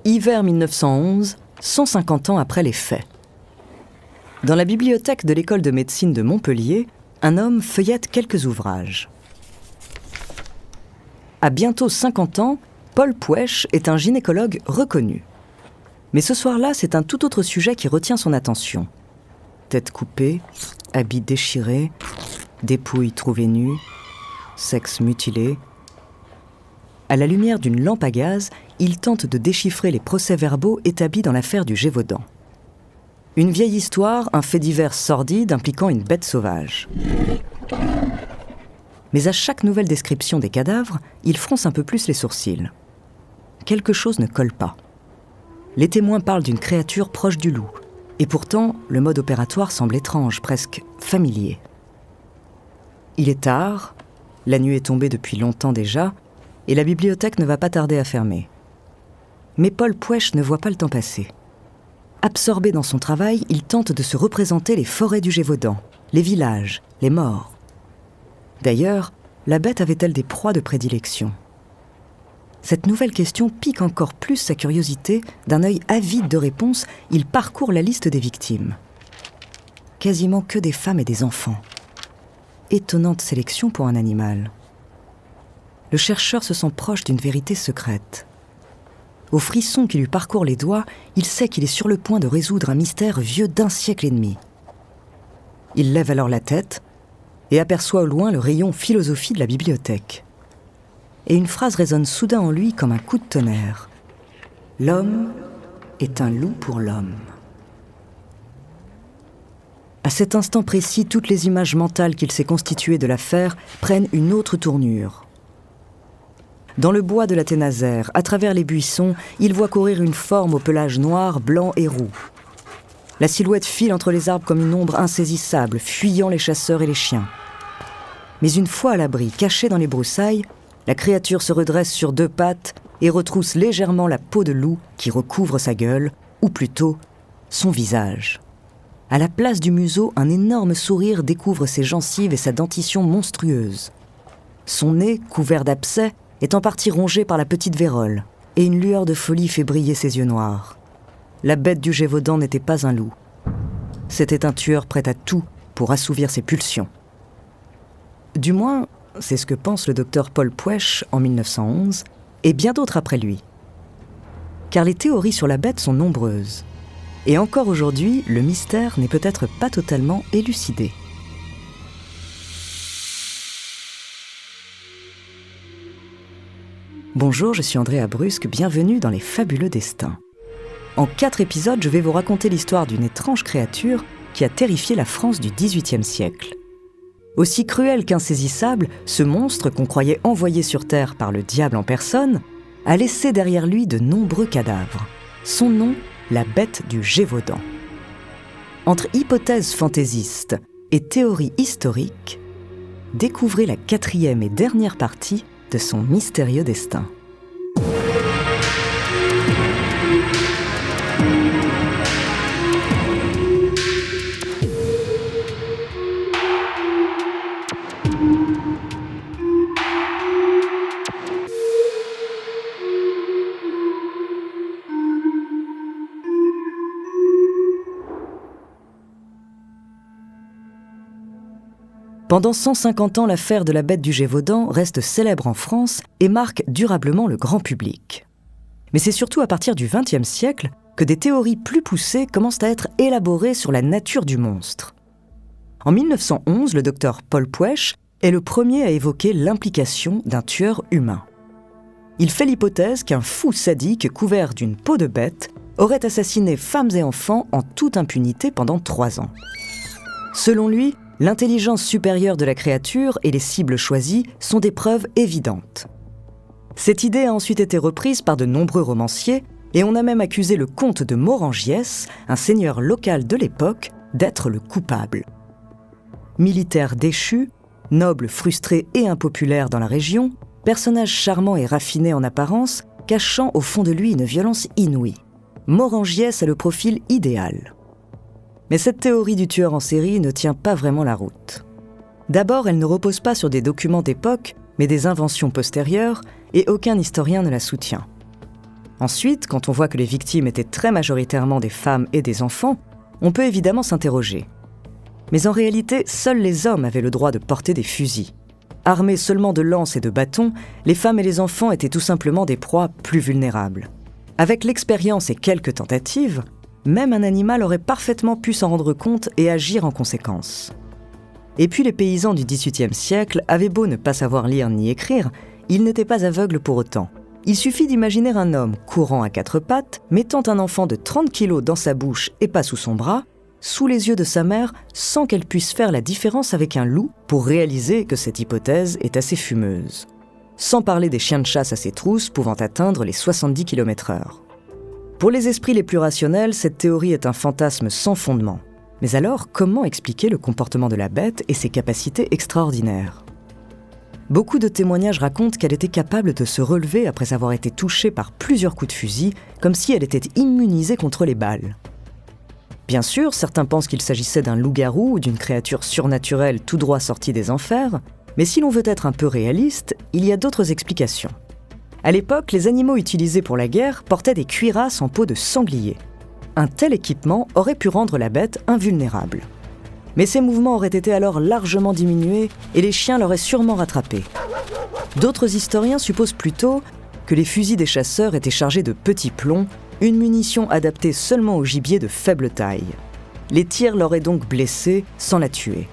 Hiver 1911, 150 ans après les faits. Dans la bibliothèque de l'école de médecine de Montpellier, un homme feuillette quelques ouvrages. À bientôt 50 ans, Paul Puech est un gynécologue reconnu. Mais ce soir-là, c'est un tout autre sujet qui retient son attention. Tête coupée, habits déchirés, dépouilles trouvées nues, sexe mutilé. À la lumière d'une lampe à gaz, il tente de déchiffrer les procès-verbaux établis dans l'affaire du Gévaudan. Une vieille histoire, un fait divers sordide impliquant une bête sauvage. Mais à chaque nouvelle description des cadavres, il fronce un peu plus les sourcils. Quelque chose ne colle pas. Les témoins parlent d'une créature proche du loup, et pourtant, le mode opératoire semble étrange, presque familier. Il est tard, la nuit est tombée depuis longtemps déjà, et la bibliothèque ne va pas tarder à fermer. Mais Paul Puech ne voit pas le temps passer. Absorbé dans son travail, il tente de se représenter les forêts du Gévaudan, les villages, les morts. D'ailleurs, la bête avait-elle des proies de prédilection ? Cette nouvelle question pique encore plus sa curiosité. D'un œil avide de réponses, il parcourt la liste des victimes. Quasiment que des femmes et des enfants. Étonnante sélection pour un animal. Le chercheur se sent proche d'une vérité secrète. Au frisson qui lui parcourt les doigts, il sait qu'il est sur le point de résoudre un mystère vieux d'1 siècle et demi. Il lève alors la tête et aperçoit au loin le rayon philosophie de la bibliothèque. Et une phrase résonne soudain en lui comme un coup de tonnerre. L'homme est un loup pour l'homme. À cet instant précis, toutes les images mentales qu'il s'est constituées de l'affaire prennent une autre tournure. Dans le bois de la Ténazère, à travers les buissons, il voit courir une forme au pelage noir, blanc et roux. La silhouette file entre les arbres comme une ombre insaisissable, fuyant les chasseurs et les chiens. Mais une fois à l'abri, cachée dans les broussailles, la créature se redresse sur 2 pattes et retrousse légèrement la peau de loup qui recouvre sa gueule, ou plutôt son visage. À la place du museau, un énorme sourire découvre ses gencives et sa dentition monstrueuse. Son nez, couvert d'abcès, est en partie rongé par la petite vérole, et une lueur de folie fait briller ses yeux noirs. La bête du Gévaudan n'était pas un loup. C'était un tueur prêt à tout pour assouvir ses pulsions. Du moins, c'est ce que pense le docteur Paul Puech en 1911, et bien d'autres après lui. Car les théories sur la bête sont nombreuses. Et encore aujourd'hui, le mystère n'est peut-être pas totalement élucidé. Bonjour, je suis Andrea Brusque, bienvenue dans Les Fabuleux Destins. En 4 épisodes, je vais vous raconter l'histoire d'une étrange créature qui a terrifié la France du XVIIIe siècle. Aussi cruel qu'insaisissable, ce monstre qu'on croyait envoyé sur Terre par le diable en personne a laissé derrière lui de nombreux cadavres. Son nom, la bête du Gévaudan. Entre hypothèses fantaisistes et théories historiques, découvrez la 4e et dernière partie de son mystérieux destin. Pendant 150 ans, l'affaire de la bête du Gévaudan reste célèbre en France et marque durablement le grand public. Mais c'est surtout à partir du XXe siècle que des théories plus poussées commencent à être élaborées sur la nature du monstre. En 1911, le docteur Paul Puech est le premier à évoquer l'implication d'un tueur humain. Il fait l'hypothèse qu'un fou sadique couvert d'une peau de bête aurait assassiné femmes et enfants en toute impunité pendant 3 ans. Selon lui, l'intelligence supérieure de la créature et les cibles choisies sont des preuves évidentes. Cette idée a ensuite été reprise par de nombreux romanciers et on a même accusé le comte de Morangiès, un seigneur local de l'époque, d'être le coupable. Militaire déchu, noble frustré et impopulaire dans la région, personnage charmant et raffiné en apparence, cachant au fond de lui une violence inouïe. Morangiès a le profil idéal. Mais cette théorie du tueur en série ne tient pas vraiment la route. D'abord, elle ne repose pas sur des documents d'époque, mais des inventions postérieures, et aucun historien ne la soutient. Ensuite, quand on voit que les victimes étaient très majoritairement des femmes et des enfants, on peut évidemment s'interroger. Mais en réalité, seuls les hommes avaient le droit de porter des fusils. Armés seulement de lances et de bâtons, les femmes et les enfants étaient tout simplement des proies plus vulnérables. Avec l'expérience et quelques tentatives, même un animal aurait parfaitement pu s'en rendre compte et agir en conséquence. Et puis les paysans du XVIIIe siècle avaient beau ne pas savoir lire ni écrire, ils n'étaient pas aveugles pour autant. Il suffit d'imaginer un homme courant à quatre pattes, mettant un enfant de 30 kilos dans sa bouche et pas sous son bras, sous les yeux de sa mère, sans qu'elle puisse faire la différence avec un loup, pour réaliser que cette hypothèse est assez fumeuse. Sans parler des chiens de chasse à ses trousses pouvant atteindre les 70 km/h. Pour les esprits les plus rationnels, cette théorie est un fantasme sans fondement. Mais alors, comment expliquer le comportement de la bête et ses capacités extraordinaires ? Beaucoup de témoignages racontent qu'elle était capable de se relever après avoir été touchée par plusieurs coups de fusil, comme si elle était immunisée contre les balles. Bien sûr, certains pensent qu'il s'agissait d'un loup-garou ou d'une créature surnaturelle tout droit sortie des enfers, mais si l'on veut être un peu réaliste, il y a d'autres explications. À l'époque, les animaux utilisés pour la guerre portaient des cuirasses en peau de sanglier. Un tel équipement aurait pu rendre la bête invulnérable. Mais ses mouvements auraient été alors largement diminués et les chiens l'auraient sûrement rattrapé. D'autres historiens supposent plutôt que les fusils des chasseurs étaient chargés de petits plombs, une munition adaptée seulement au gibier de faible taille. Les tirs l'auraient donc blessée sans la tuer.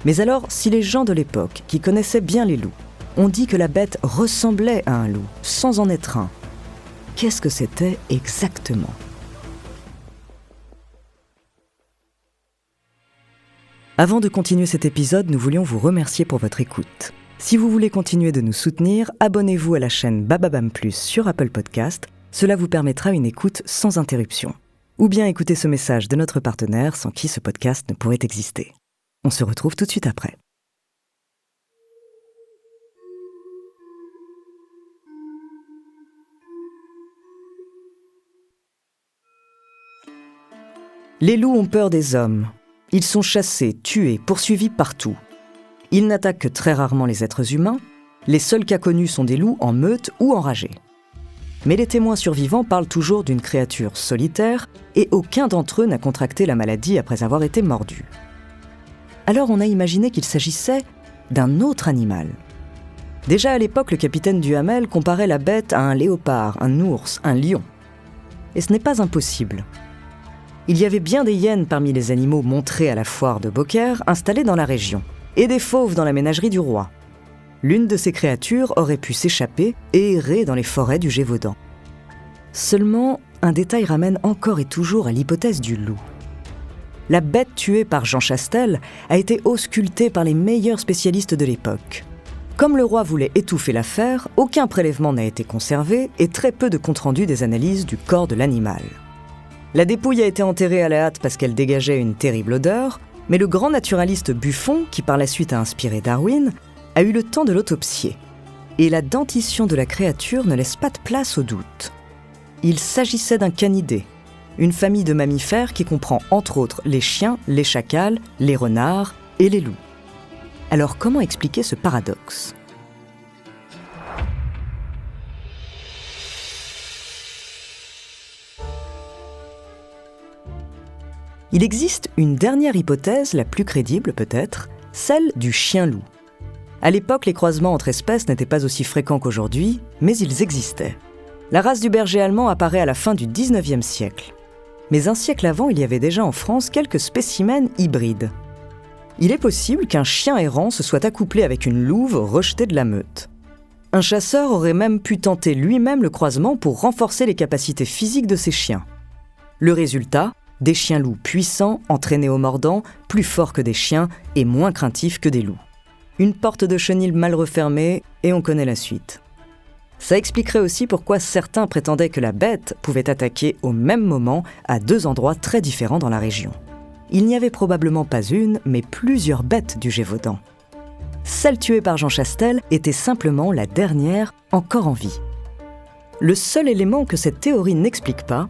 Mais alors, si les gens de l'époque, qui connaissaient bien les loups, ont dit que la bête ressemblait à un loup, sans en être un, qu'est-ce que c'était exactement ? Avant de continuer cet épisode, nous voulions vous remercier pour votre écoute. Si vous voulez continuer de nous soutenir, abonnez-vous à la chaîne Bababam Plus sur Apple Podcast. Cela vous permettra une écoute sans interruption. Ou bien écouter ce message de notre partenaire sans qui ce podcast ne pourrait exister. On se retrouve tout de suite après. Les loups ont peur des hommes. Ils sont chassés, tués, poursuivis partout. Ils n'attaquent que très rarement les êtres humains. Les seuls cas connus sont des loups en meute ou enragés. Mais les témoins survivants parlent toujours d'une créature solitaire et aucun d'entre eux n'a contracté la maladie après avoir été mordu. Alors on a imaginé qu'il s'agissait d'un autre animal. Déjà à l'époque, le capitaine Duhamel comparait la bête à un léopard, un ours, un lion. Et ce n'est pas impossible. Il y avait bien des hyènes parmi les animaux montrés à la foire de Beaucaire installés dans la région, et des fauves dans la ménagerie du roi. L'une de ces créatures aurait pu s'échapper et errer dans les forêts du Gévaudan. Seulement, un détail ramène encore et toujours à l'hypothèse du loup. La bête tuée par Jean Chastel a été auscultée par les meilleurs spécialistes de l'époque. Comme le roi voulait étouffer l'affaire, aucun prélèvement n'a été conservé et très peu de compte-rendu des analyses du corps de l'animal. La dépouille a été enterrée à la hâte parce qu'elle dégageait une terrible odeur, mais le grand naturaliste Buffon, qui par la suite a inspiré Darwin, a eu le temps de l'autopsier. Et la dentition de la créature ne laisse pas de place au doute. Il s'agissait d'un canidé, une famille de mammifères qui comprend entre autres les chiens, les chacals, les renards et les loups. Alors comment expliquer ce paradoxe ? Il existe une dernière hypothèse, la plus crédible peut-être, celle du chien-loup. À l'époque, les croisements entre espèces n'étaient pas aussi fréquents qu'aujourd'hui, mais ils existaient. La race du berger allemand apparaît à la fin du XIXe siècle. Mais un siècle avant, il y avait déjà en France quelques spécimens hybrides. Il est possible qu'un chien errant se soit accouplé avec une louve rejetée de la meute. Un chasseur aurait même pu tenter lui-même le croisement pour renforcer les capacités physiques de ses chiens. Le résultat ? Des chiens-loups puissants, entraînés au mordant, plus forts que des chiens et moins craintifs que des loups. Une porte de chenil mal refermée, et on connaît la suite. Ça expliquerait aussi pourquoi certains prétendaient que la bête pouvait attaquer au même moment à deux endroits très différents dans la région. Il n'y avait probablement pas une, mais plusieurs bêtes du Gévaudan. Celle tuée par Jean Chastel était simplement la dernière encore en vie. Le seul élément que cette théorie n'explique pas,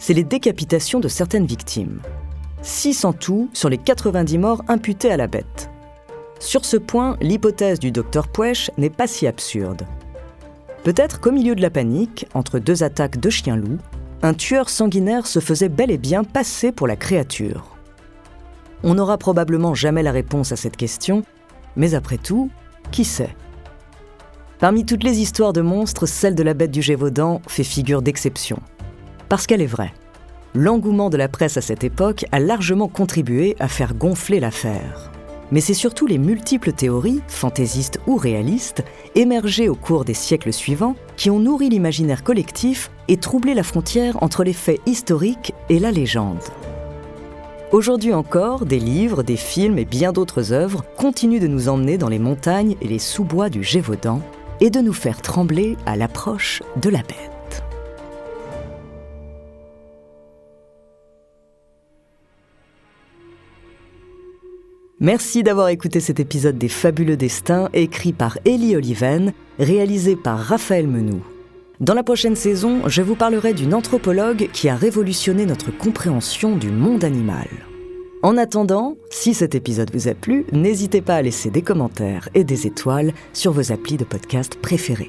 c'est les décapitations de certaines victimes. 6 en tout sur les 90 morts imputés à la bête. Sur ce point, l'hypothèse du docteur Puech n'est pas si absurde. Peut-être qu'au milieu de la panique, entre 2 attaques de chiens-loups, un tueur sanguinaire se faisait bel et bien passer pour la créature. On n'aura probablement jamais la réponse à cette question, mais après tout, qui sait ? Parmi toutes les histoires de monstres, celle de la bête du Gévaudan fait figure d'exception. Parce qu'elle est vraie. L'engouement de la presse à cette époque a largement contribué à faire gonfler l'affaire. Mais c'est surtout les multiples théories, fantaisistes ou réalistes, émergées au cours des siècles suivants, qui ont nourri l'imaginaire collectif et troublé la frontière entre les faits historiques et la légende. Aujourd'hui encore, des livres, des films et bien d'autres œuvres continuent de nous emmener dans les montagnes et les sous-bois du Gévaudan et de nous faire trembler à l'approche de la bête. Merci d'avoir écouté cet épisode des Fabuleux Destins, écrit par Élie Oliven, réalisé par Raphaël Menou. Dans la prochaine saison, je vous parlerai d'une anthropologue qui a révolutionné notre compréhension du monde animal. En attendant, si cet épisode vous a plu, n'hésitez pas à laisser des commentaires et des étoiles sur vos applis de podcast préférés.